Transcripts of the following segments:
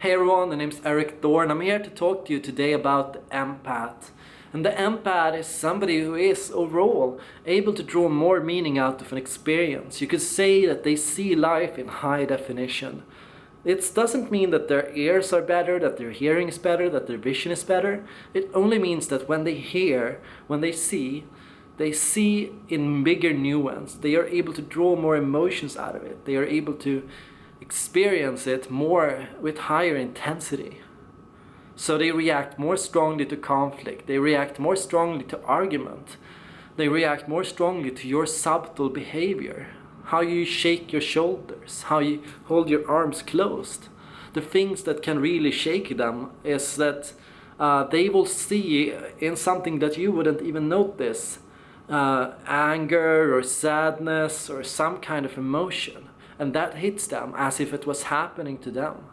Hey everyone, my name is Eric Thorne. I'm here to talk to you today about the empath. And the empath is somebody who is overall able to draw more meaning out of an experience. You could say that they see life in high definition. It doesn't mean that their ears are better, that their hearing is better, that their vision is better. It only means that when they hear, when they see in bigger nuance. They are able to draw more emotions out of it. They are able to experience it more with higher intensity. So they react more strongly to conflict. They react more strongly to argument. They react more strongly to your subtle behavior. How you shake your shoulders, how you hold your arms closed. The things that can really shake them is that they will see in something that you wouldn't even notice. Anger or sadness or some kind of emotion. And that hits them as if it was happening to them.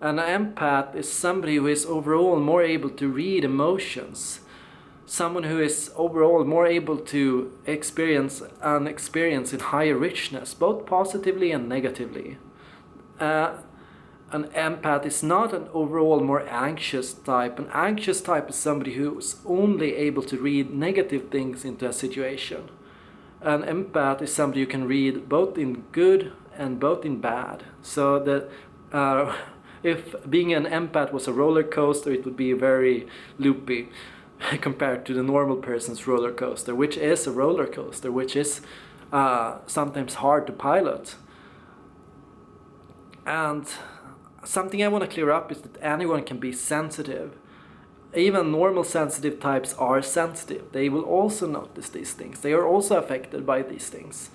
An empath is somebody who is overall more able to read emotions. Someone who is overall more able to experience in higher richness, both positively and negatively. An empath is not an overall more anxious type. An anxious type is somebody who's only able to read negative things into a situation. An empath is somebody you can read both in good and both in bad. So that if being an empath was a roller coaster, it would be very loopy compared to the normal person's roller coaster, which is a roller coaster, which is sometimes hard to pilot. And something I want to clear up is that anyone can be sensitive. Even normal sensitive types are sensitive. They will also notice these things. They are also affected by these things.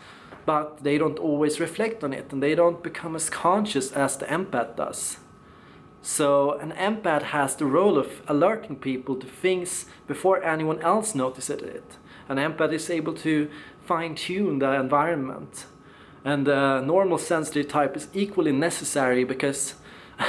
But they don't always reflect on it, and they don't become as conscious as the empath does. So an empath has the role of alerting people to things before anyone else notices it. An empath is able to fine-tune the environment. And the normal sensitive type is equally necessary because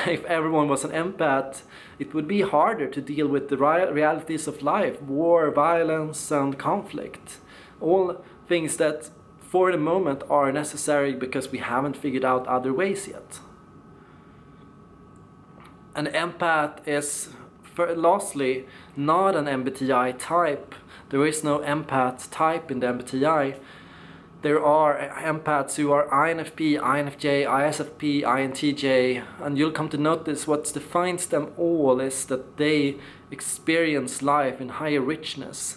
if everyone was an empath, it would be harder to deal with the realities of life, war, violence, and conflict. All things that for the moment are necessary because we haven't figured out other ways yet. An empath is, lastly, not an MBTI type. There is no empath type in the MBTI. There are empaths who are INFP, INFJ, ISFP, INTJ, and you'll come to notice what defines them all is that they experience life in higher richness,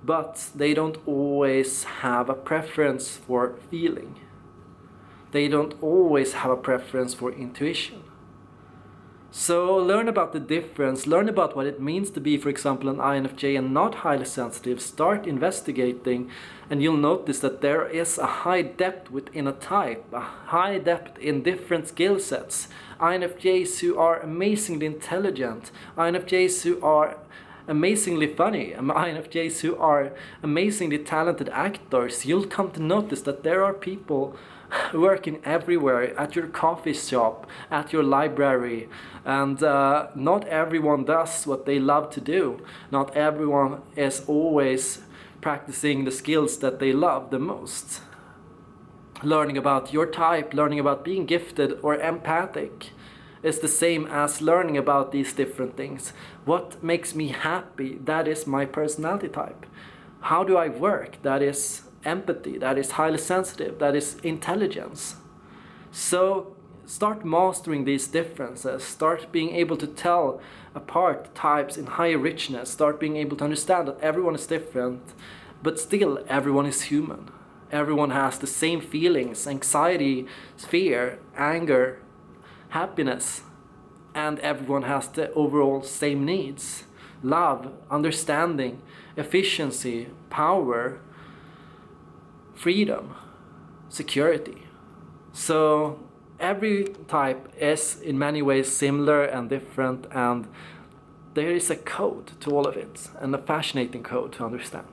but they don't always have a preference for feeling. They don't always have a preference for intuition. So learn about the difference, learn about what it means to be, for example, an INFJ and not highly sensitive. Start investigating and you'll notice that there is a high depth within a type, a high depth in different skill sets. INFJs who are amazingly intelligent, INFJs who are amazingly funny, INFJs who are amazingly talented actors. You'll come to notice that there are people working everywhere, at your coffee shop, at your library, and not everyone does what they love to do. Not everyone is always practicing the skills that they love the most. Learning about your type, learning about being gifted or empathic is the same as learning about these different things. What makes me happy? That is my personality type. How do I work? That is empathy, that is highly sensitive, that is intelligence. So start mastering these differences, start being able to tell apart types in higher richness, start being able to understand that everyone is different, but still everyone is human. Everyone has the same feelings, anxiety, fear, anger, happiness, and everyone has the overall same needs. Love, understanding, efficiency, power, freedom, security. So every type is in many ways similar and different, and there is a code to all of it, and a fascinating code to understand.